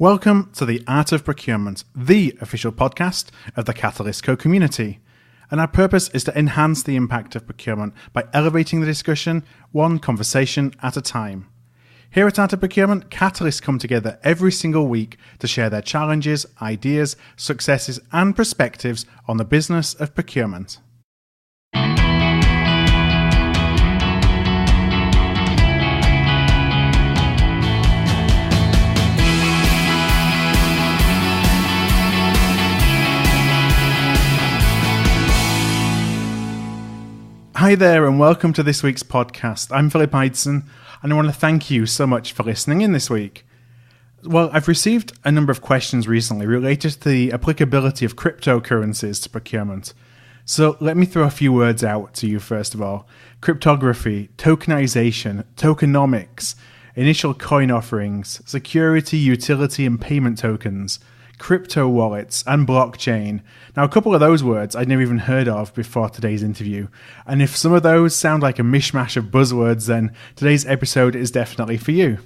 Welcome to the Art of Procurement, the official podcast of the CatalystCo community. And our purpose is to enhance the impact of procurement by elevating the discussion one conversation at a time. Here at Art of Procurement, Catalysts come together every single week to share their challenges, ideas, successes, and perspectives on the business of procurement. Hi there and welcome to this week's podcast. I'm Philip Eidson and I want to thank you so much for listening in this week. Well, I've received a number of questions recently related to the applicability of cryptocurrencies to procurement. So let me throw a few words out to you first of all. Cryptography, tokenization, tokenomics, initial coin offerings, security, utility and payment tokens, crypto wallets, and blockchain. Now, a couple of those words I'd never even heard of before today's interview. And if some of those sound like a mish-mash of buzzwords, then today's episode is definitely for you.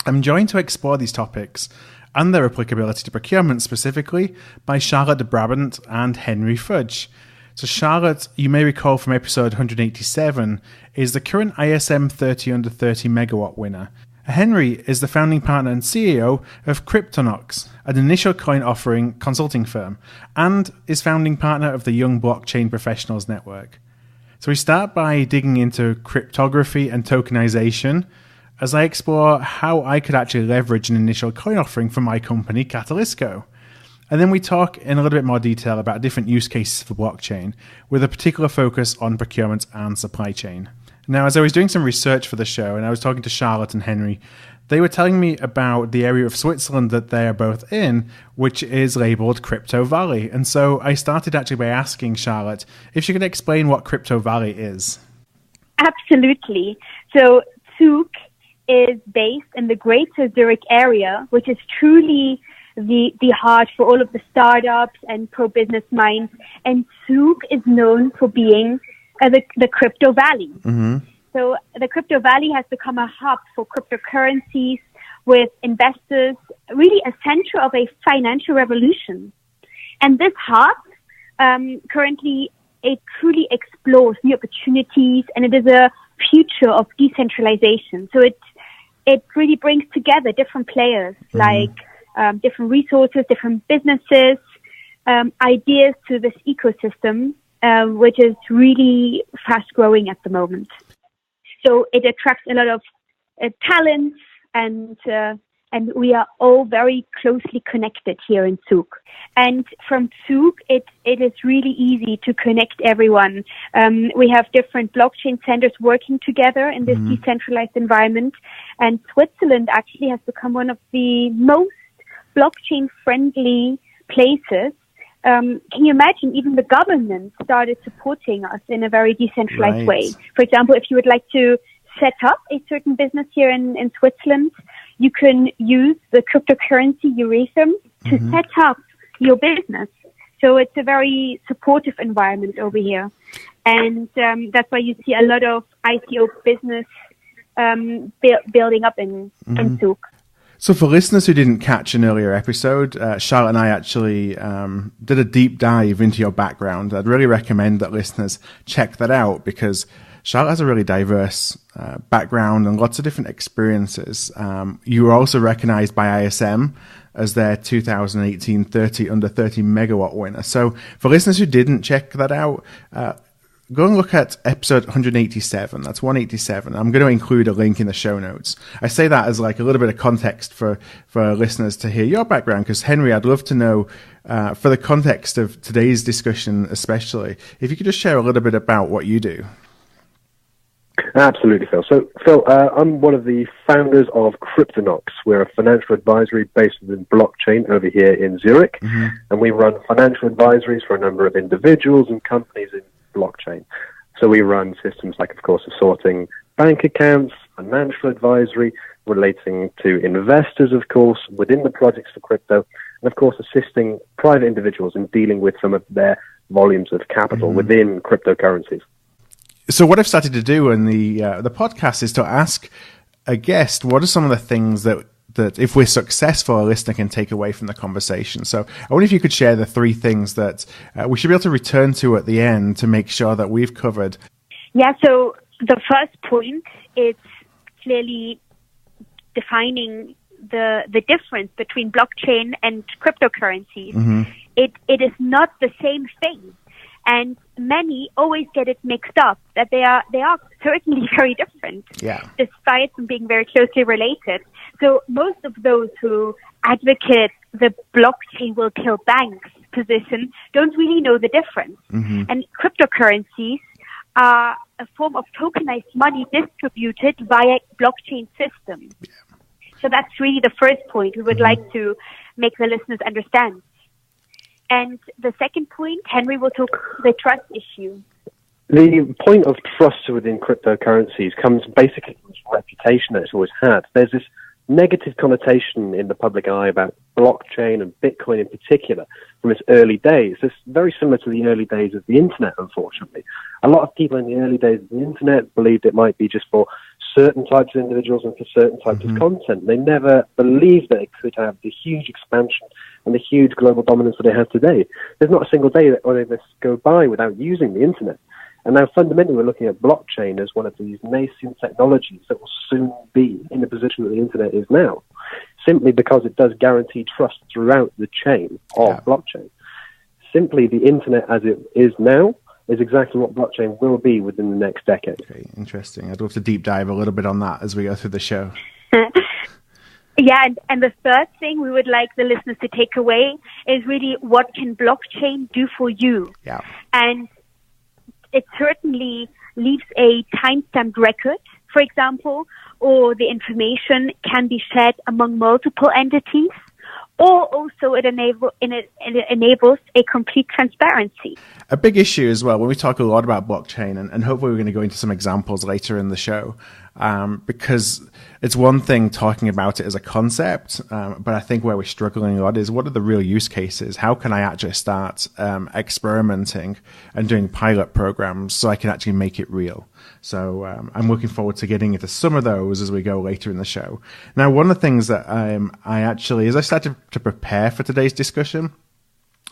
I'm joined to explore these topics and their applicability to procurement specifically by Charlotte de Brabandt and Henry Fudge. So Charlotte, you may recall from episode 187, is the current ISM 30 under 30 Megawatt Winner. Henry is the founding partner and CEO of Cryptonox, an initial coin offering consulting firm, and is founding partner of the Young Blockchain Professionals Network. So we start by digging into cryptography and tokenization as I explore how I could actually leverage an initial coin offering for my company, CatalystCo. And then we talk in a little bit more detail about different use cases for blockchain, with a particular focus on procurement and supply chain. Now, as I was doing some research for the show and I was talking to Charlotte and Henry, they were telling me about the area of Switzerland that they are both in, which is labelled Crypto Valley. And so I started actually by asking Charlotte if she could explain what Crypto Valley is. Absolutely. So Zug is based in the greater Zurich area, which is truly the heart for all of the startups and pro-business minds. And Zug is known for being the Crypto Valley. Mm-hmm. So the Crypto Valley has become a hub for cryptocurrencies with investors, really a center of a financial revolution. And this hub, currently, it truly explores new opportunities and it is a future of decentralization. So it really brings together different players, like different resources, different businesses, ideas to this ecosystem, which is really fast growing at the moment. So it attracts a lot of talents, and we are all very closely connected here in Zug. And from Zug, it is really easy to connect everyone. We have different blockchain centers working together in this decentralized environment, and Switzerland actually has become one of the most blockchain-friendly places. Can you imagine even the government started supporting us in a very decentralized way? For example, if you would like to set up a certain business here in Switzerland, you can use the cryptocurrency Ethereum to set up your business. So it's a very supportive environment over here. And that's why you see a lot of ICO business building up in Zug. So for listeners who didn't catch an earlier episode, Charlotte and I actually did a deep dive into your background. I'd really recommend that listeners check that out because Charlotte has a really diverse background and lots of different experiences. You were also recognized by ISM as their 2018 30 under 30 Megawatt Winner. So for listeners who didn't check that out, go and look at episode 187. That's 187. I'm going to include a link in the show notes. I say that as like a little bit of context for listeners to hear your background, because Henry, I'd love to know, for the context of today's discussion especially, if you could just share a little bit about what you do. Absolutely, Phil. So, Phil, I'm one of the founders of Cryptonox. We're a financial advisory based in blockchain over here in Zurich, and we run financial advisories for a number of individuals and companies in blockchain. So we run systems like, of course, sorting bank accounts, financial advisory, relating to investors, of course, within the projects for crypto, and, of course, assisting private individuals in dealing with some of their volumes of capital within cryptocurrencies. So what I've started to do in the podcast is to ask a guest, what are some of the things that that if we're successful, a listener can take away from the conversation. So I wonder if you could share the 3 things that we should be able to return to at the end to make sure that we've covered. Yeah, so the first point is clearly defining the difference between blockchain and cryptocurrencies. Mm-hmm. It is not the same thing. And many always get it mixed up, that they are certainly very different, despite them being very closely related. So most of those who advocate the blockchain will kill banks position don't really know the difference. Mm-hmm. And cryptocurrencies are a form of tokenized money distributed via blockchain systems. Yeah. So that's really the first point we would like to make the listeners understand. And the second point, Henry will talk the trust issue. The point of trust within cryptocurrencies comes basically from its reputation that it's always had. There's this negative connotation in the public eye about blockchain and Bitcoin in particular from its early days. It's very similar to the early days of the internet, unfortunately. A lot of people in the early days of the internet believed it might be just for certain types of individuals and for certain types of content. They never believed that it could have the huge expansion and the huge global dominance that it has today. There's not a single day that any of us go by without using the internet. And now fundamentally we're looking at blockchain as one of these nascent technologies that will soon be in the position that the internet is now, simply because it does guarantee trust throughout the chain of blockchain. Simply the internet as it is now is exactly what blockchain will be within the next decade. Okay, interesting. I'd love to deep dive a little bit on that as we go through the show. Yeah, and the third thing we would like the listeners to take away is really what can blockchain do for you? Yeah. And it certainly leaves a timestamped record, for example, or the information can be shared among multiple entities, or also it enables a complete transparency. A big issue as well, when we talk a lot about blockchain, and hopefully we're going to go into some examples later in the show, because it's one thing talking about it as a concept, but I think where we're struggling a lot is what are the real use cases? How can I actually start experimenting and doing pilot programs so I can actually make it real? So I'm looking forward to getting into some of those as we go later in the show. Now, one of the things that I actually, as I started to prepare for today's discussion,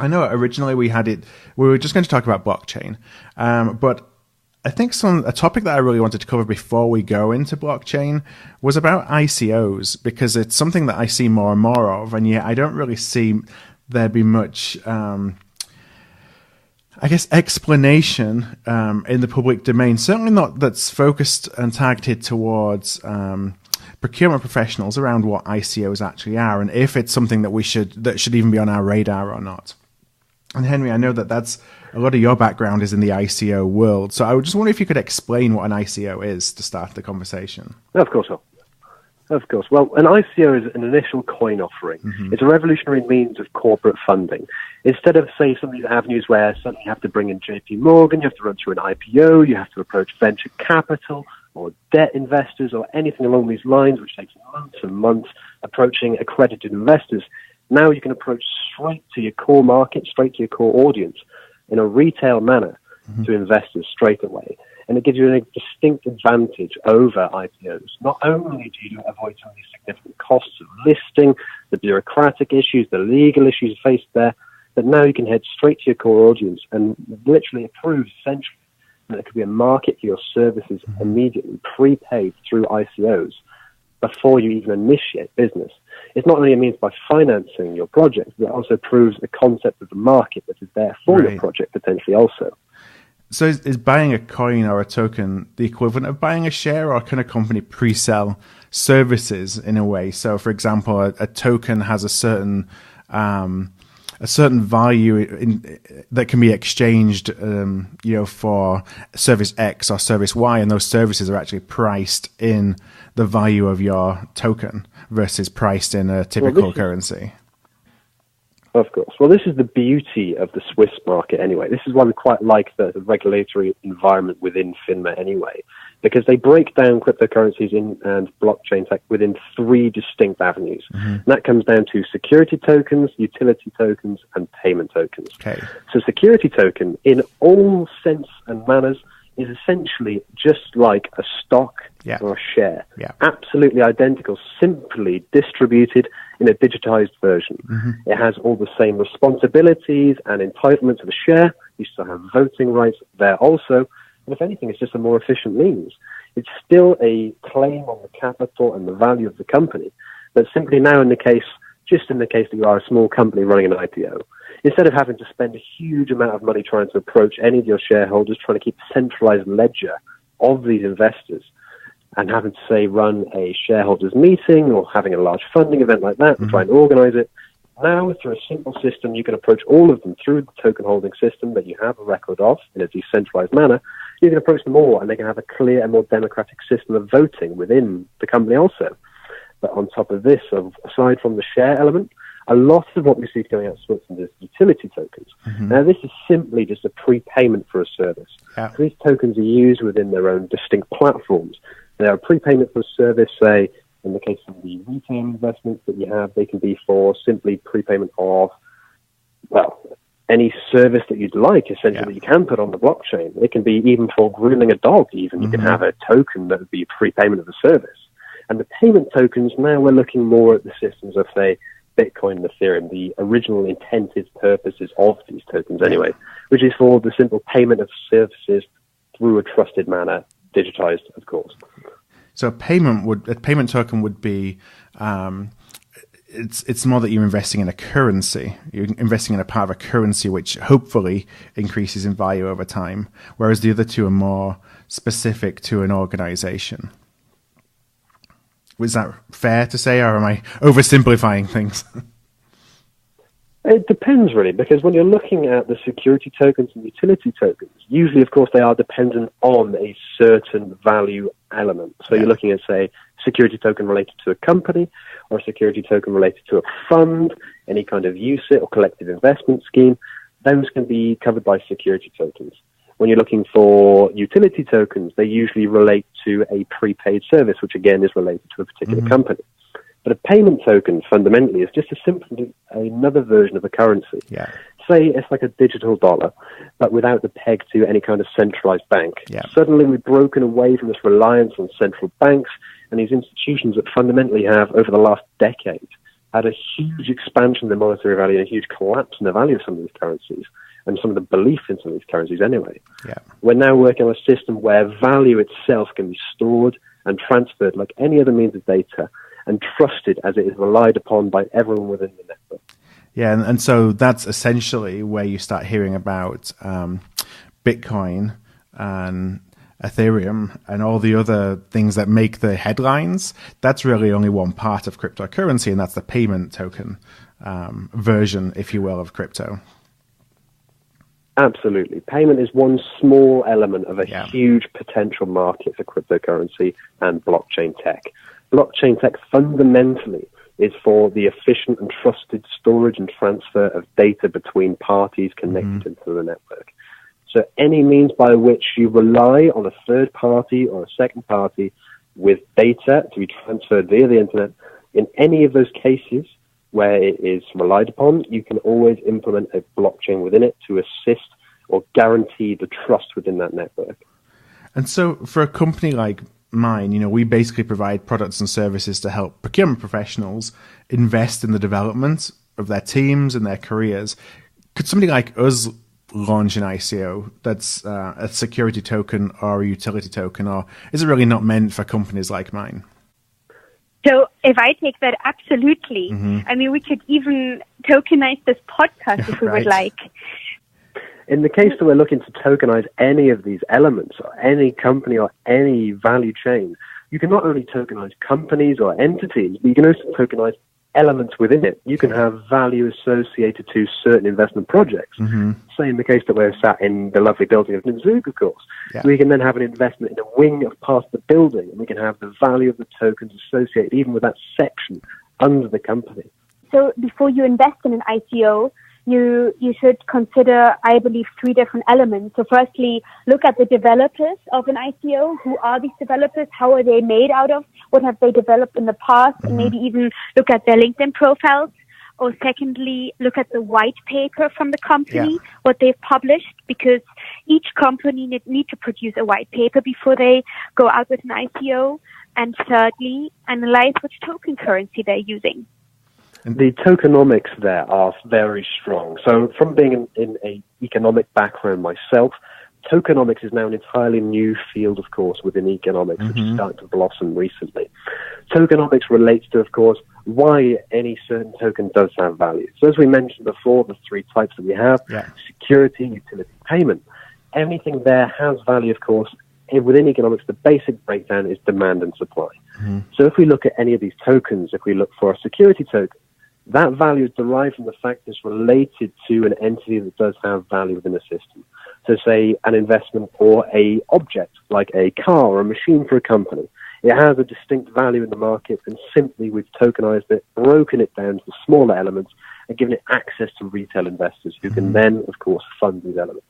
I know originally we were just going to talk about blockchain, but I think a topic that I really wanted to cover before we go into blockchain was about ICOs, because it's something that I see more and more of, and yet I don't really see there be much, explanation in the public domain. Certainly not that's focused and targeted towards procurement professionals around what ICOs actually are, and if it's something that should even be on our radar or not. And Henry, I know that's a lot of your background is in the ICO world, so I would just wonder if you could explain what an ICO is to start the conversation. Of course. Well, an ICO is an initial coin offering. Mm-hmm. It's a revolutionary means of corporate funding. Instead of, say, some of these avenues where suddenly you have to bring in JP Morgan, you have to run through an IPO, you have to approach venture capital or debt investors or anything along these lines, which takes months and months, approaching accredited investors. Now you can approach straight to your core market, straight to your core audience in a retail manner to investors straight away. And it gives you a distinct advantage over IPOs. Not only do you avoid some of these significant costs of listing, the bureaucratic issues, the legal issues faced there, but now you can head straight to your core audience and literally it proves essentially that there could be a market for your services immediately, prepaid through ICOs before you even initiate business. It's not only a means by financing your project, but it also proves the concept of the market that is there for your project potentially also. So is buying a coin or a token the equivalent of buying a share, or can a company pre-sell services in a way? So, for example, a token has a certain value that can be exchanged, for service X or service Y, and those services are actually priced in the value of your token versus priced in a typical currency. Of course. Well, this is the beauty of the Swiss market anyway. This is why we quite like the regulatory environment within FINMA anyway, because they break down cryptocurrencies and blockchain tech within 3 distinct avenues. And that comes down to security tokens, utility tokens, and payment tokens. Okay. So security token, in all sense and manners, is essentially just like a stock or a share. Yeah. Absolutely identical, simply distributed in a digitized version. It has all the same responsibilities and entitlements of a share. You still have voting rights there also. And if anything, it's just a more efficient means. It's still a claim on the capital and the value of the company, but simply now in the case that you are a small company running an IPO, instead of having to spend a huge amount of money trying to approach any of your shareholders, trying to keep a centralized ledger of these investors, and having to, say, run a shareholders meeting or having a large funding event like that and try and organize it, now through a simple system, you can approach all of them through the token holding system that you have a record of in a decentralized manner. You can approach them all, and they can have a clear and more democratic system of voting within the company also. But on top of this, aside from the share element, a lot of what we see going out of Switzerland is utility tokens. Now, this is simply just a prepayment for a service. Yeah. These tokens are used within their own distinct platforms. They are a prepayment for a service, say, in the case of the retail investments that you have, they can be for simply prepayment of, well, any service that you'd like, essentially, that you can put on the blockchain. It can be even for grooming a dog, even. You can have a token that would be a prepayment of the service. And the payment tokens, now we're looking more at the systems of, say, Bitcoin and Ethereum, the original intended purposes of these tokens anyway, which is for the simple payment of services through a trusted manner, digitized, of course. So a payment token would be, it's more that you're investing in a currency. You're investing in a part of a currency which hopefully increases in value over time, whereas the other two are more specific to an organization. Was that fair to say, or am I oversimplifying things? It depends, really, because when you're looking at the security tokens and utility tokens, usually, of course, they are dependent on a certain value element. So you're looking at, say, security token related to a company, or a security token related to a fund, any kind of UCIT or collective investment scheme. Those can be covered by security tokens. When you're looking for utility tokens, they usually relate to a prepaid service, which again is related to a particular company. But a payment token fundamentally is just simply another version of a currency. Yeah. Say it's like a digital dollar, but without the peg to any kind of centralized bank. Yeah. Suddenly we've broken away from this reliance on central banks and these institutions that fundamentally have, over the last decade, had a huge expansion in the monetary value and a huge collapse in the value of some of these currencies, and some of the belief in some of these currencies anyway. Yeah. We're now working on a system where value itself can be stored and transferred like any other means of data and trusted as it is relied upon by everyone within the network. Yeah, and so that's essentially where you start hearing about Bitcoin and Ethereum and all the other things that make the headlines. That's really only one part of cryptocurrency, and that's the payment token version, if you will, of crypto. Absolutely. Payment is one small element of a huge potential market for cryptocurrency and blockchain tech. Blockchain tech fundamentally is for the efficient and trusted storage and transfer of data between parties connected into the network. So any means by which you rely on a third party or a second party with data to be transferred via the internet, in any of those cases where it is relied upon, you can always implement a blockchain within it to assist or guarantee the trust within that network. And so for a company like mine, you know, we basically provide products and services to help procurement professionals invest in the development of their teams and their careers. Could somebody like us launch an ICO that's a security token or a utility token, or is it really not meant for companies like mine? So if I take that, absolutely. I mean, we could even tokenize this podcast if we would like. In the case that we're looking to tokenize any of these elements, or any company or any value chain, you can not only tokenize companies or entities, but you can also tokenize elements within it. You can have value associated to certain investment projects. Say in the case that we're sat in the lovely building of Zug, of course. We can then have an investment in a wing of part of the building, and we can have the value of the tokens associated even with that section under the company. So before you invest in an ICO, you should consider, I believe, 3 different elements. So firstly, look at the developers of an ICO. Who are these developers? How are they made out of? What have they developed in the past? And maybe even look at their LinkedIn profiles. or secondly, look at the white paper from the company, what they've published, because each company need to produce a white paper before they go out with an ICO. And thirdly, analyze which token currency they're using. The tokenomics there are very strong. So from being in an economic background myself, tokenomics is now an entirely new field, of course, within economics, which is starting to blossom recently. Tokenomics relates to, of course, why any certain token does have value. So as we mentioned before, the three types that we have, security, utility, payment. Everything there has value, of course. Within economics, the basic breakdown is demand and supply. So if we look at any of these tokens, if we look for a security token, that value is derived from the fact that it's related to an entity that does have value within a system. So say an investment or a object, like a car or a machine for a company. It has a distinct value in the market, and simply we've tokenized it, broken it down to smaller elements, and given it access to retail investors who can then, of course, fund these elements.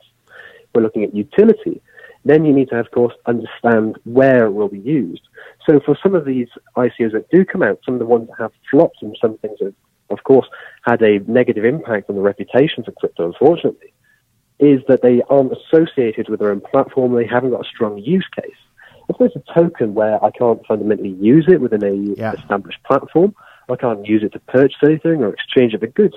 We're looking at utility. Then you need to, of course, understand where it will be used. So for some of these ICOs that do come out, some of the ones that have flopped and some things that, of course, had a negative impact on the reputations of crypto, unfortunately, is that they aren't associated with their own platform. They haven't got a strong use case. If there's a token where I can't fundamentally use it within a established platform, I can't use it to purchase anything or exchange it for goods,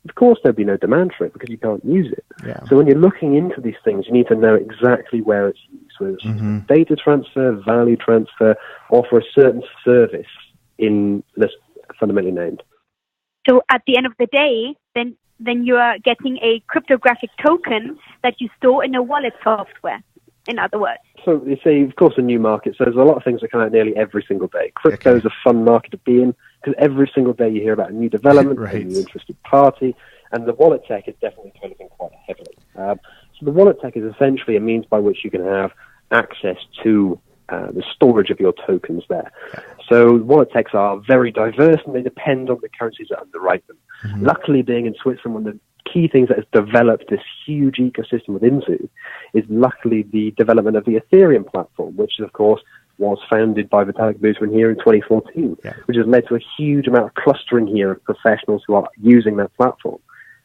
of course there'd be no demand for it because you can't use it. So when you're looking into these things, you need to know exactly where it's used, whether it's data transfer, value transfer, or for a certain service in this fundamentally named. So at the end of the day, then you are getting a cryptographic token that you store in a wallet software, in other words. So it's, of course, a new market. So there's a lot of things that come out nearly every single day. Crypto is a fun market to be in because every single day you hear about a new development, a new interested party, and the wallet tech is definitely developing quite heavily. So the wallet tech is essentially a means by which you can have access to the storage of your tokens there. So wallet techs are very diverse and they depend on the currencies that underwrite them. Luckily, being in Switzerland, one of the key things that has developed this huge ecosystem within Zoo is luckily the development of the Ethereum platform, which of course was founded by Vitalik Buterin here in 2014, which has led to a huge amount of clustering here of professionals who are using that platform.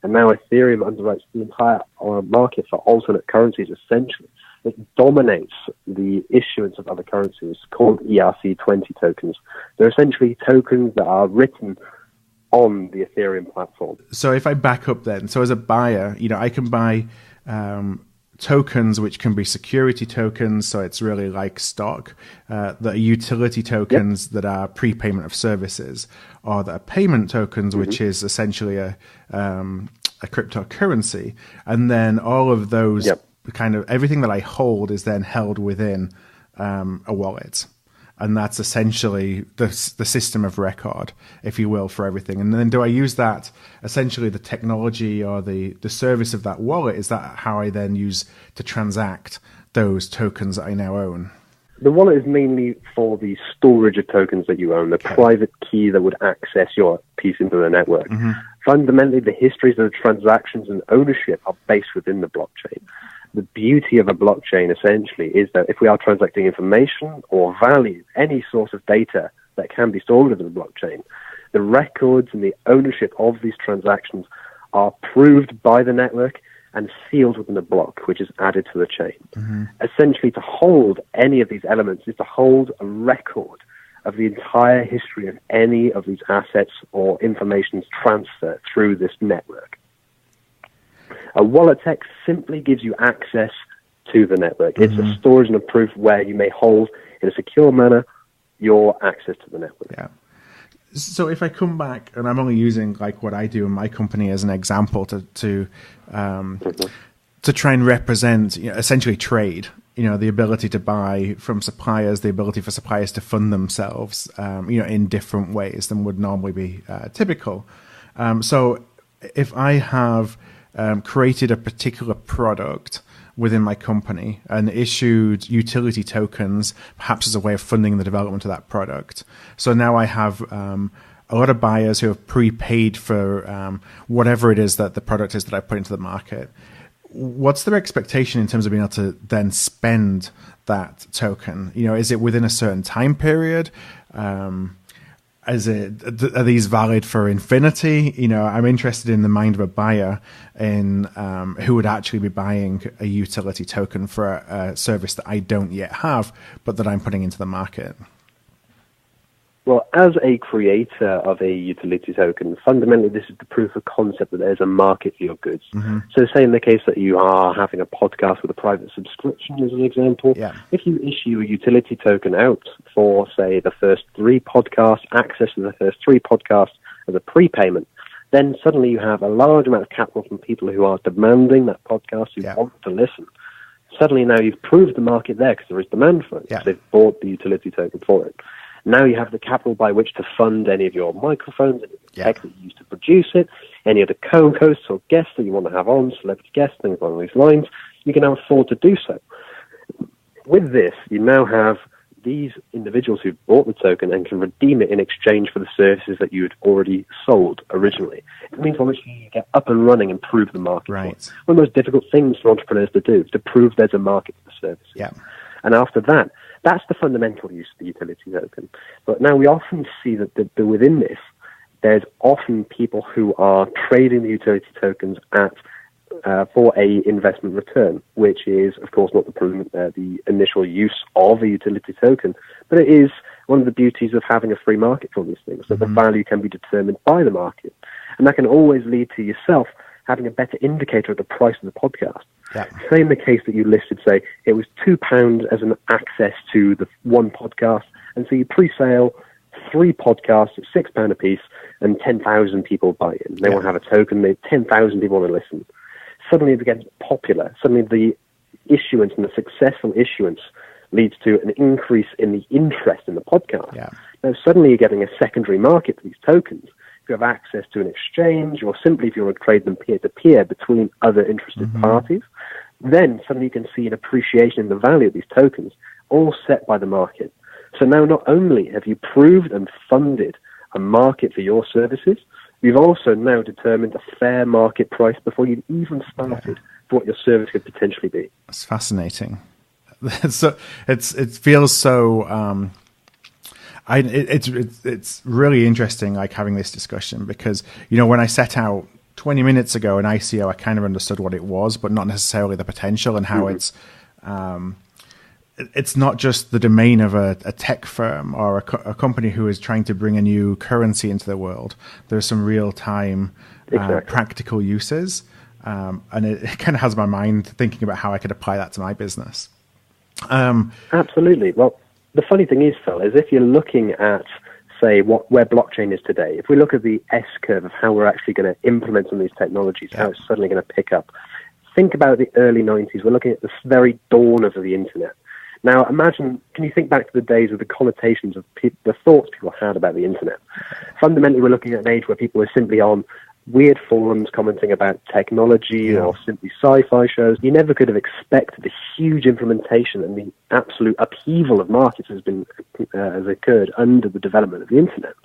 And now Ethereum underwrites the entire market for alternate currencies, essentially. It dominates the issuance of other currencies called ERC20 tokens. They're essentially tokens that are written on the Ethereum platform. So if I back up then, so as a buyer, I can buy tokens which can be security tokens, so it's really like stock, that are utility tokens that are prepayment of services, or that are payment tokens, which is essentially a cryptocurrency. And then all of those kind of everything that I hold is then held within a wallet. And that's essentially the system of record, if you will, for everything. And then do I use that, essentially the technology or the service of that wallet, is that how I then use to transact those tokens that I now own? The wallet is mainly for the storage of tokens that you own, the private key that would access your piece into the network. Fundamentally, the histories of the transactions and ownership are based within the blockchain. The beauty of a blockchain, essentially, is that if we are transacting information or value, any source of data that can be stored within the blockchain, the records and the ownership of these transactions are proved by the network and sealed within a block, which is added to the chain. Essentially, to hold any of these elements is to hold a record of the entire history of any of these assets or information's transfer through this network. A wallet tech simply gives you access to the network. It's a storage and a proof where you may hold in a secure manner your access to the network. So if I come back, and I'm only using like what I do in my company as an example to try and represent, essentially trade, the ability to buy from suppliers, the ability for suppliers to fund themselves, in different ways than would normally be typical. So if I have created a particular product within my company and issued utility tokens, perhaps as a way of funding the development of that product. So now I have a lot of buyers who have prepaid for whatever it is that the product is that I put into the market. What's their expectation in terms of being able to then spend that token? Is it within a certain time period? are these valid for infinity? I'm interested in the mind of a buyer in who would actually be buying a utility token for a service that I don't yet have, but that I'm putting into the market. Well, as a creator of a utility token, fundamentally this is the proof of concept that there's a market for your goods. Mm-hmm. So say in the case that you are having a podcast with a private subscription as an example, if you issue a utility token out for, say, the first 3 podcasts, access to the first 3 podcasts as a prepayment, then suddenly you have a large amount of capital from people who are demanding that podcast, who want to listen. Suddenly now you've proved the market there because there is demand for it. So they've bought the utility token for it. Now you have the capital by which to fund any of your microphones, any of the tech that you use to produce it, any of the co-hosts or guests that you want to have on, celebrity guests, things along these lines. You can now afford to do so. With this, you now have these individuals who bought the token and can redeem it in exchange for the services that you had already sold originally. It means obviously you get up and running and prove the market. Right. One of the most difficult things for entrepreneurs to do is to prove there's a market for the service. Yeah. And after that, that's the fundamental use of the utility token. But now we often see that within this, there's often people who are trading the utility tokens at for a investment return, which is, of course, not the initial use of a utility token, but it is one of the beauties of having a free market for these things, that the value can be determined by the market. And that can always lead to yourself having a better indicator of the price of the podcast. Yeah. Say in the case that you listed, say, it was £2 as an access to the one podcast, and so you pre-sale 3 podcasts at £6 a piece, and 10,000 people buy in. They want to have a token, 10,000 people want to listen. Suddenly it becomes popular. Suddenly the issuance and the successful issuance leads to an increase in the interest in the podcast. Yeah. Now suddenly you're getting a secondary market for these tokens. If you have access to an exchange, or simply if you want to trade them peer-to-peer between other interested parties, then suddenly you can see an appreciation in the value of these tokens, all set by the market. So now not only have you proved and funded a market for your services, you've also now determined a fair market price before you've even started for what your service could potentially be. It's fascinating. So it feels so... It's really interesting, like, having this discussion, because when I set out 20 minutes ago in ICO, I kind of understood what it was, but not necessarily the potential, and how it's not just the domain of a tech firm or a company who is trying to bring a new currency into the world. There's some real time practical uses, and it kind of has my mind thinking about how I could apply that to my business. Absolutely. Well, the funny thing is, Phil, is if you're looking at, say, where blockchain is today, if we look at the S-curve of how we're actually going to implement some of these technologies, how it's suddenly going to pick up, think about the early 90s. We're looking at the very dawn of the internet. Now, imagine, can you think back to the days of the connotations of the thoughts people had about the internet? Fundamentally, we're looking at an age where people are simply on weird forums commenting about technology or simply sci-fi shows. You never could have expected the huge implementation and the absolute upheaval of markets has occurred under the development of the internet.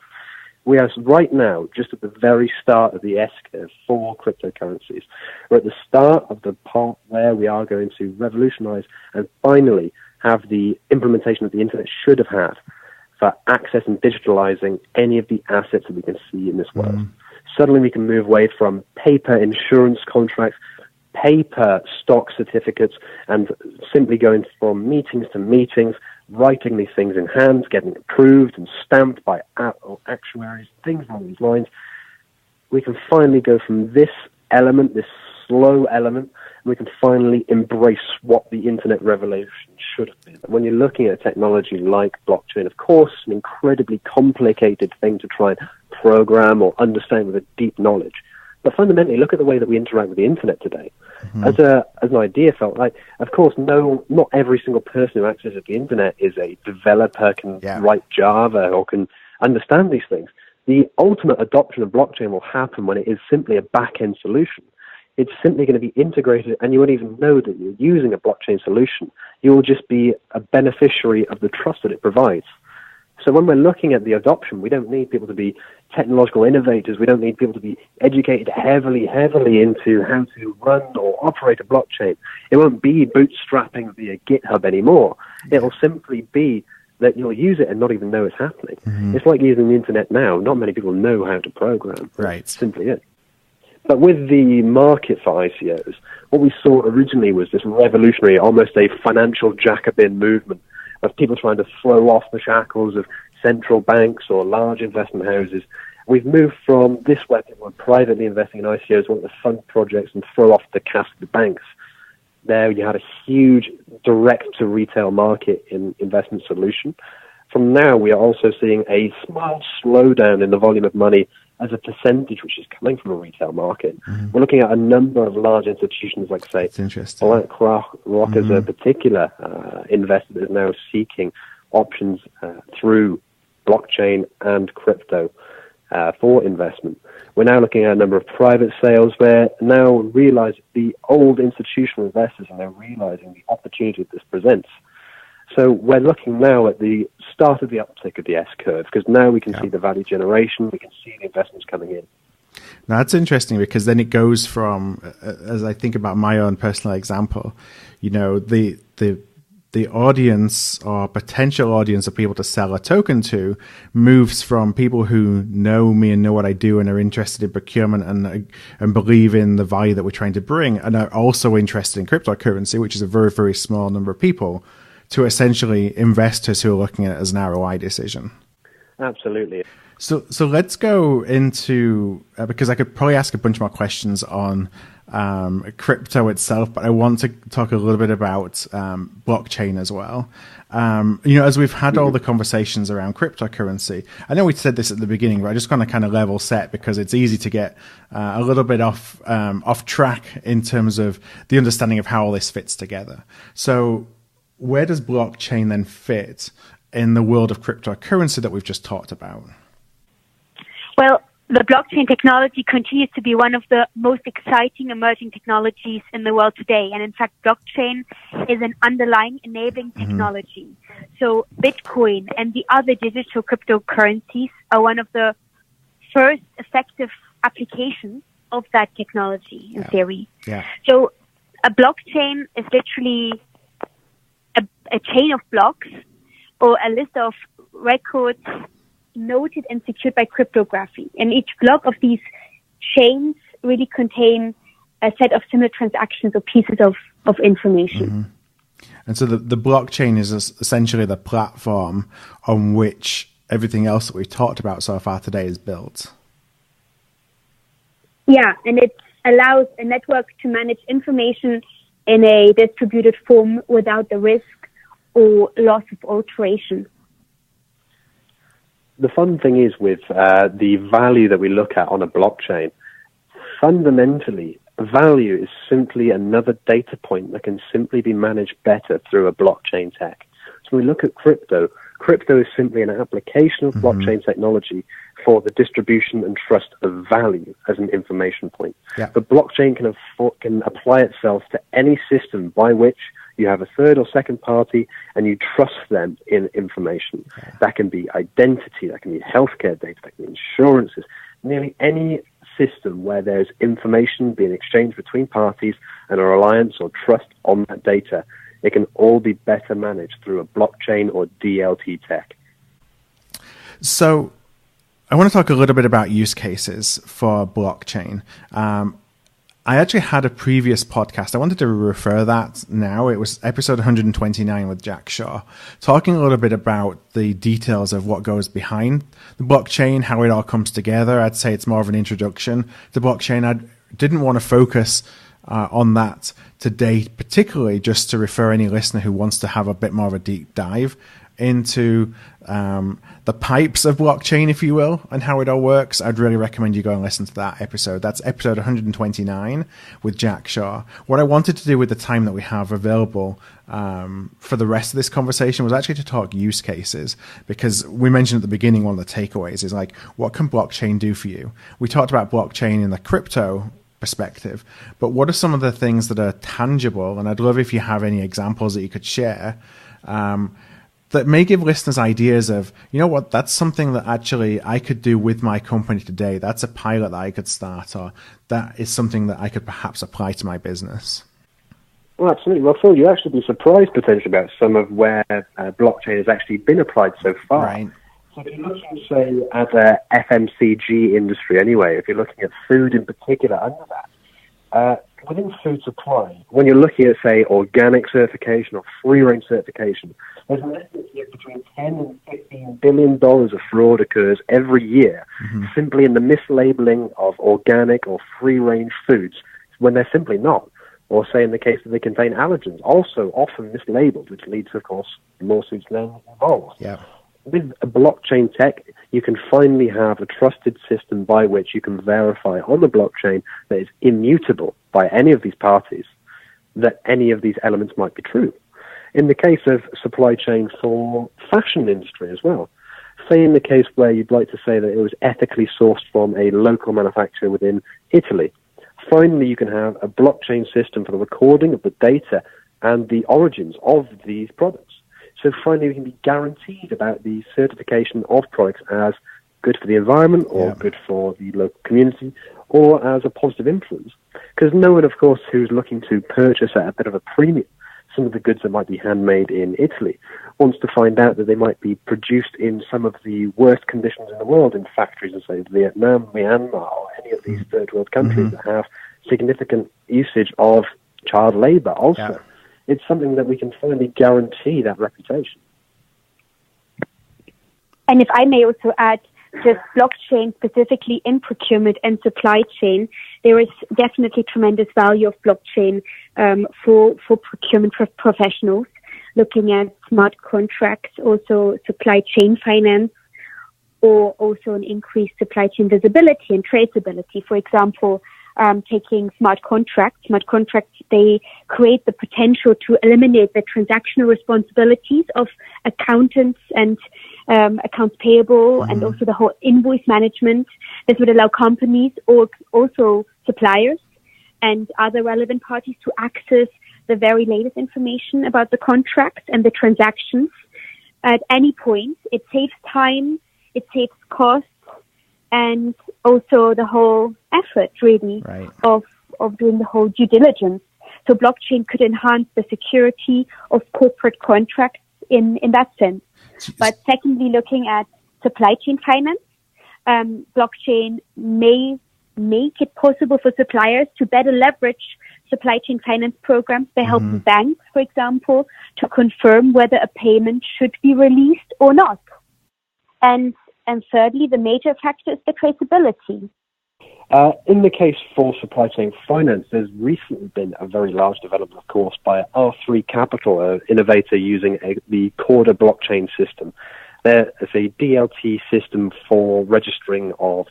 We are right now just at the very start of the S-curve for cryptocurrencies. We're at the start of the part where we are going to revolutionize and finally have the implementation that the internet should have had for access and digitalizing any of the assets that we can see in this world. Suddenly we can move away from paper insurance contracts, paper stock certificates, and simply going from meetings to meetings, writing these things in hand, getting approved and stamped by actuaries, things along these lines. We can finally go from this element, this slow element, and we can finally embrace what the internet revolution should have been. When you're looking at a technology like blockchain, of course, an incredibly complicated thing to try and program or understand with a deep knowledge. But fundamentally, look at the way that we interact with the internet today. As an idea, felt like, of course, not every single person who accesses the internet is a developer, can write Java or can understand these things. The ultimate adoption of blockchain will happen when it is simply a back-end solution. It's simply going to be integrated, and you won't even know that you're using a blockchain solution. You'll just be a beneficiary of the trust that it provides. So when we're looking at the adoption, we don't need people to be technological innovators. We don't need people to be educated heavily into how to run or operate a blockchain. It won't be bootstrapping via GitHub anymore. It will simply be that you'll use it and not even know it's happening. It's like using the internet now. Not many people know how to program. Right. That's simply it. But with the market for ICOs, what we saw originally was this revolutionary, almost a financial Jacobin movement of people trying to throw off the shackles of central banks or large investment houses. We've moved from this where people are privately investing in ICOs, want to fund projects and throw off the cast of the banks. There you had a huge direct-to-retail market in investment solution. From now, we are also seeing a small slowdown in the volume of money as a percentage which is coming from a retail market. We're looking at a number of large institutions like, say, BlackRock as a particular investor that is now seeking options through blockchain and crypto for investment. We're now looking at a number of private sales where now realize the old institutional investors are now realizing the opportunity that this presents. So we're looking now at the start of the uptick of the S-curve, because now we can see the value generation, we can see the investments coming in. Now, that's interesting, because then it goes from, as I think about my own personal example, you know, the audience or potential audience of people to sell a token to moves from people who know me and know what I do and are interested in procurement and believe in the value that we're trying to bring and are also interested in cryptocurrency, which is a very, very small number of people, to essentially investors who are looking at it as an ROI decision. Absolutely. So let's go into, because I could probably ask a bunch more questions on crypto itself, but I want to talk a little bit about blockchain as well. You know, as we've had all the conversations around cryptocurrency, I know we said this at the beginning, but I just want to kind of level set because it's easy to get a little bit off track in terms of the understanding of how all this fits together. So where does blockchain then fit in the world of cryptocurrency that we've just talked about? Well, the blockchain technology continues to be one of the most exciting emerging technologies in the world today. And in fact, blockchain is an underlying enabling technology. So Bitcoin and the other digital cryptocurrencies are one of the first effective applications of that technology in theory. Yeah. So a blockchain is literally a chain of blocks or a list of records noted and secured by cryptography. And each block of these chains really contain a set of similar transactions or pieces of information. And so the blockchain is essentially the platform on which everything else that we've talked about so far today is built. Yeah, and it allows a network to manage information in a distributed form without the risk or loss of alteration. The fun thing is with the value that we look at on a blockchain, fundamentally, value is simply another data point that can simply be managed better through a blockchain tech. So when we look at crypto is simply an application of blockchain technology for the distribution and trust of value as an information point. Yeah. The blockchain can apply itself to any system by which you have a third or second party and you trust them in information. Yeah. That can be identity, that can be healthcare data, that can be insurances, nearly any system where there's information being exchanged between parties and a reliance or trust on that data. It can all be better managed through a blockchain or DLT tech. So I want to talk a little bit about use cases for blockchain. I actually had a previous podcast. I wanted to refer that now. It was episode 129 with Jack Shaw, talking a little bit about the details of what goes behind the blockchain, how it all comes together. I'd say it's more of an introduction to blockchain. I didn't want to focus on that today, particularly just to refer any listener who wants to have a bit more of a deep dive into the pipes of blockchain, if you will, and how it all works. I'd really recommend you go and listen to that episode. That's episode 129 with Jack Shaw. What I wanted to do with the time that we have available for the rest of this conversation was actually to talk use cases, because we mentioned at the beginning one of the takeaways is like, what can blockchain do for you? We talked about blockchain in the crypto perspective, but what are some of the things that are tangible? And I'd love if you have any examples that you could share that may give listeners ideas of, you know what, that's something that actually I could do with my company today. That's a pilot that I could start, or that is something that I could perhaps apply to my business. Well, absolutely. Well, Phil, you'd actually be surprised potentially about some of where blockchain has actually been applied so far. Right. So if you're looking, say, at the FMCG industry anyway, if you're looking at food in particular under that, within food supply, when you're looking at, say, organic certification or free-range certification, there's an estimate that between $10 and $15 billion of fraud occurs every year simply in the mislabeling of organic or free-range foods when they're simply not. Or say in the case that they contain allergens, also often mislabeled, which leads to, of course, lawsuits then involved. Yeah. With a blockchain tech, you can finally have a trusted system by which you can verify on the blockchain that is immutable by any of these parties that any of these elements might be true. In the case of supply chain for fashion industry as well, say in the case where you'd like to say that it was ethically sourced from a local manufacturer within Italy, finally you can have a blockchain system for the recording of the data and the origins of these products. So finally, we can be guaranteed about the certification of products as good for the environment or good for the local community or as a positive influence. Because no one, of course, who's looking to purchase at a bit of a premium some of the goods that might be handmade in Italy wants to find out that they might be produced in some of the worst conditions in the world in factories in, say, Vietnam, Myanmar, or any of these third world countries that have significant usage of child labor also. Yeah. It's something that we can finally guarantee that reputation. And if I may also add, just blockchain specifically in procurement and supply chain, there is definitely tremendous value of blockchain for procurement professionals, looking at smart contracts, also supply chain finance, or also an increased supply chain visibility and traceability. For example, taking smart contracts. Smart contracts, they create the potential to eliminate the transactional responsibilities of accountants and accounts payable and also the whole invoice management. This would allow companies or also suppliers and other relevant parties to access the very latest information about the contracts and the transactions at any point. It saves time, it saves costs, and also the whole effort, really, of doing the whole due diligence. So blockchain could enhance the security of corporate contracts in that sense. But secondly, looking at supply chain finance, blockchain may make it possible for suppliers to better leverage supply chain finance programs by helping banks, for example, to confirm whether a payment should be released or not. And thirdly, the major factor is the traceability. In the case for supply chain finance, there's recently been a very large development, of course, by R3 Capital, an innovator using the Corda blockchain system. There is a DLT system for registering of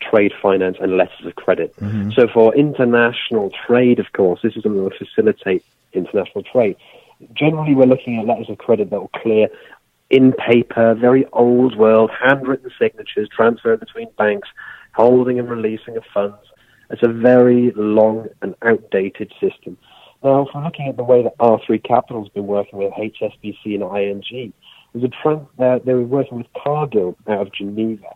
trade finance and letters of credit. So for international trade, of course, this is something that will facilitate international trade. Generally, we're looking at letters of credit that will clear in paper, very old world, handwritten signatures transferred between banks, holding and releasing of funds. It's a very long and outdated system. Now, if we're looking at the way that R3 Capital has been working with HSBC and ING, they were working with Cargill out of Geneva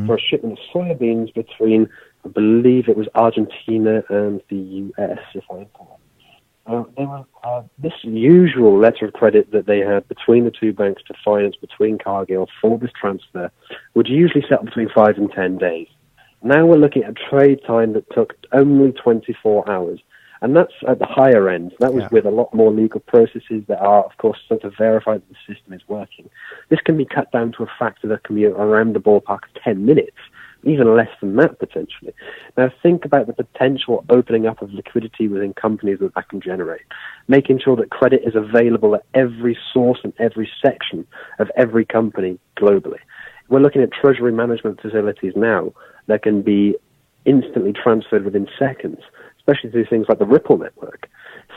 for a shipment of soybeans between, I believe it was Argentina and the US, if I recall. This usual letter of credit that they had between the two banks to finance between Cargill for this transfer would usually settle between 5 and 10 days. Now we're looking at a trade time that took only 24 hours. And that's at the higher end. That was with a lot more legal processes that are, of course, so to verify that the system is working. This can be cut down to a factor that can be around the ballpark of 10 minutes. Even less than that, potentially. Now, think about the potential opening up of liquidity within companies that can generate, making sure that credit is available at every source and every section of every company globally. We're looking at treasury management facilities now that can be instantly transferred within seconds, especially through things like the Ripple network.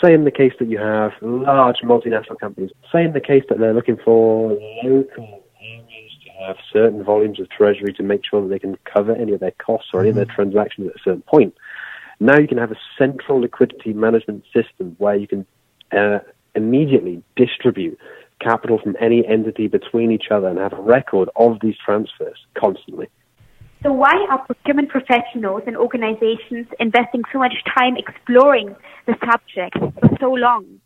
Say in the case that you have large multinational companies, say in the case that they're looking for local areas to have certain volumes of treasury to make sure that they can cover any of their costs or any of their transactions at a certain point. Now you can have a central liquidity management system where you can immediately distribute capital from any entity between each other and have a record of these transfers constantly. So why are procurement professionals and organizations investing so much time exploring the subject for so long?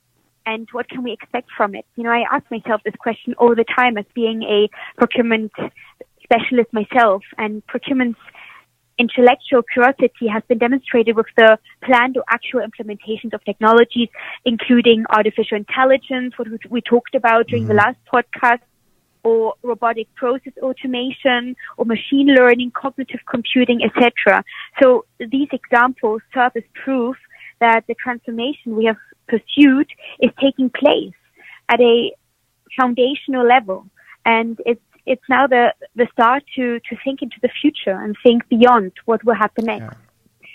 And what can we expect from it? I ask myself this question all the time as being a procurement specialist myself, and procurement's intellectual curiosity has been demonstrated with the planned or actual implementations of technologies, including artificial intelligence, what we talked about during the last podcast, or robotic process automation, or machine learning, cognitive computing, etc. So these examples serve as proof that the transformation we have pursued is taking place at a foundational level. And it's now the start to think into the future and think beyond what will happen next. Yeah.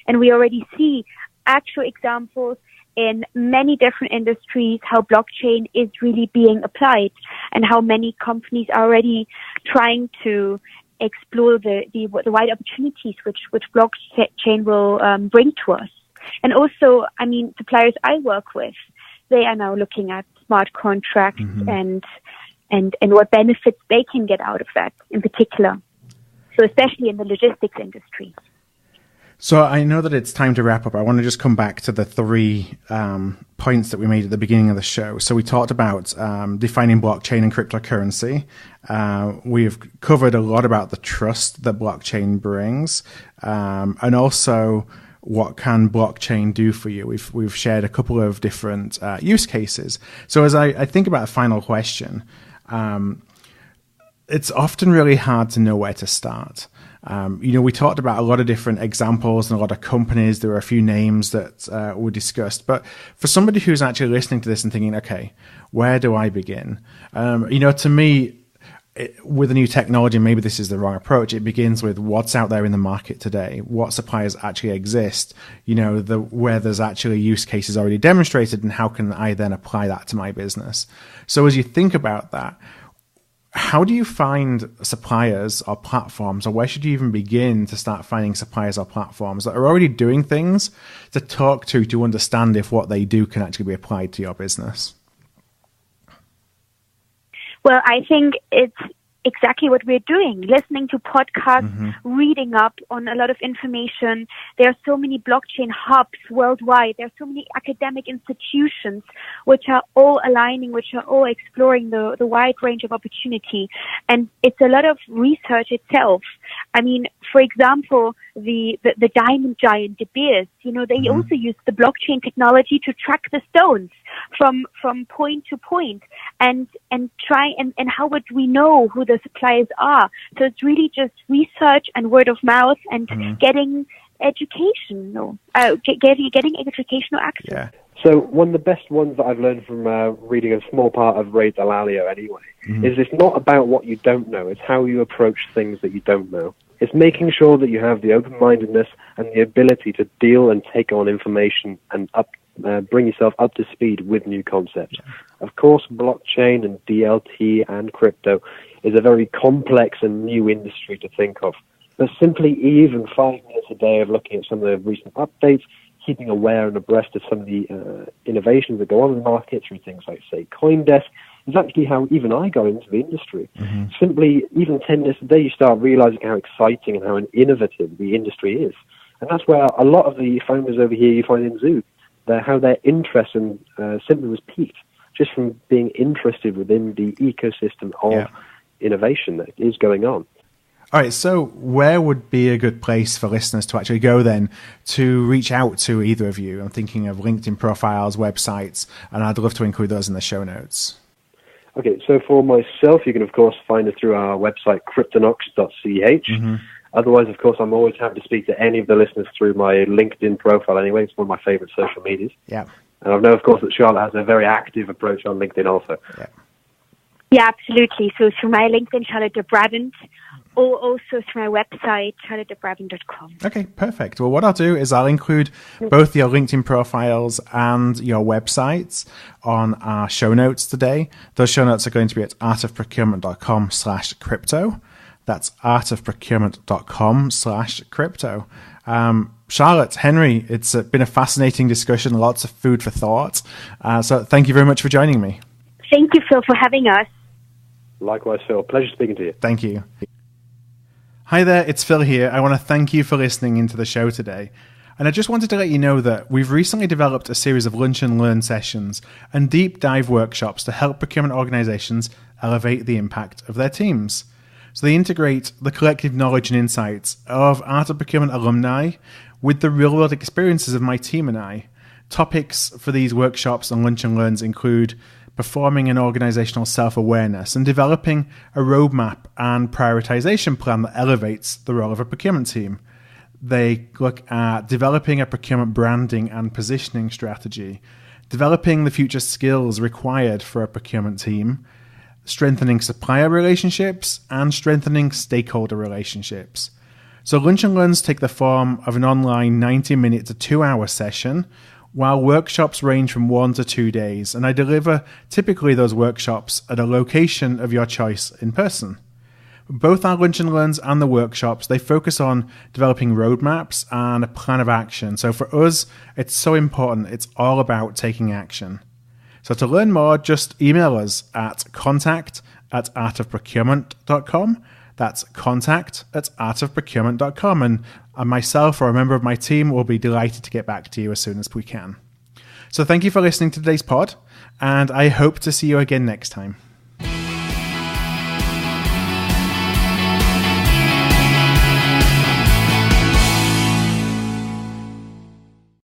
And we already see actual examples in many different industries how blockchain is really being applied, and how many companies are already trying to explore the wide opportunities which blockchain will bring to us. And also, suppliers I work with, they are now looking at smart contracts and what benefits they can get out of that in particular. So especially in the logistics industry. So I know that it's time to wrap up. I want to just come back to the three points that we made at the beginning of the show. So we talked about defining blockchain and cryptocurrency. We've covered a lot about the trust that blockchain brings, and also what can blockchain do for you. We've shared a couple of different use cases. So as I think about a final question, it's often really hard to know where to start. We talked about a lot of different examples and a lot of companies. There were a few names that were discussed. But for somebody who's actually listening to this and thinking, okay, where do I begin? To me, with a new technology, maybe this is the wrong approach. It begins with what's out there in the market today, what suppliers actually exist, where there's actually use cases already demonstrated, and how can I then apply that to my business? So as you think about that, how do you find suppliers or platforms, or where should you even begin to start finding suppliers or platforms that are already doing things to talk to understand if what they do can actually be applied to your business? Well, I think it's exactly what we're doing, listening to podcasts, reading up on a lot of information. There are so many blockchain hubs worldwide. There are so many academic institutions which are all aligning, which are all exploring the wide range of opportunity. And it's a lot of research itself. For example, the diamond giant De Beers, they also use the blockchain technology to track the stones from point to point and try and how would we know who the suppliers are? So it's really just research and word of mouth and getting education, getting educational access. Yeah. So one of the best ones that I've learned from reading a small part of Ray Dalio anyway, is it's not about what you don't know, it's how you approach things that you don't know. It's making sure that you have the open-mindedness and the ability to deal and take on information and bring yourself up to speed with new concepts. Yeah. Of course, blockchain and DLT and crypto is a very complex and new industry to think of. But simply even 5 minutes a day of looking at some of the recent updates, keeping aware and abreast of some of the innovations that go on in the market through things like, say, CoinDesk, is actually how even I got into the industry. Simply, even 10 minutes a day, you start realizing how exciting and how innovative the industry is. And that's where a lot of the founders over here you find in Zug, how their interest simply was piqued just from being interested within the ecosystem of innovation that is going on. All right, so where would be a good place for listeners to actually go then to reach out to either of you? I'm thinking of LinkedIn profiles, websites, and I'd love to include those in the show notes. Okay, so for myself, you can, of course, find us through our website, cryptonox.ch. Otherwise, of course, I'm always happy to speak to any of the listeners through my LinkedIn profile anyway. It's one of my favorite social medias. Yeah. And I know, of course, that Charlotte has a very active approach on LinkedIn also. Yeah, absolutely. So through my LinkedIn, Charlotte de Brabandt, or also through my website, charlottedebrabandt.com. Okay, perfect. Well, what I'll do is I'll include both your LinkedIn profiles and your websites on our show notes today. Those show notes are going to be at artofprocurement.com/crypto. That's artofprocurement.com/crypto. Charlotte, Henry, it's been a fascinating discussion, lots of food for thought. So thank you very much for joining me. Thank you, Phil, for having us. Likewise, Phil. Pleasure speaking to you. Thank you. Hi there, it's Phil here. I want to thank you for listening into the show today. And I just wanted to let you know that we've recently developed a series of lunch and learn sessions and deep dive workshops to help procurement organizations elevate the impact of their teams. So they integrate the collective knowledge and insights of Art of Procurement alumni with the real-world experiences of my team and I. Topics for these workshops and lunch and learns include performing an organizational self-awareness and developing a roadmap and prioritization plan that elevates the role of a procurement team. They look at developing a procurement branding and positioning strategy, developing the future skills required for a procurement team, strengthening supplier relationships, and strengthening stakeholder relationships. So Lunch and Learns take the form of an online 90-minute to 2-hour session, while workshops range from 1 to 2 days, and I deliver typically those workshops at a location of your choice in person. Both our Lunch and Learns and the workshops, they focus on developing roadmaps and a plan of action. So for us, it's so important. It's all about taking action. So to learn more, just email us at contact@artofprocurement.com. That's contact@artofprocurement.com. And myself or a member of my team will be delighted to get back to you as soon as we can. So thank you for listening to today's pod, and I hope to see you again next time.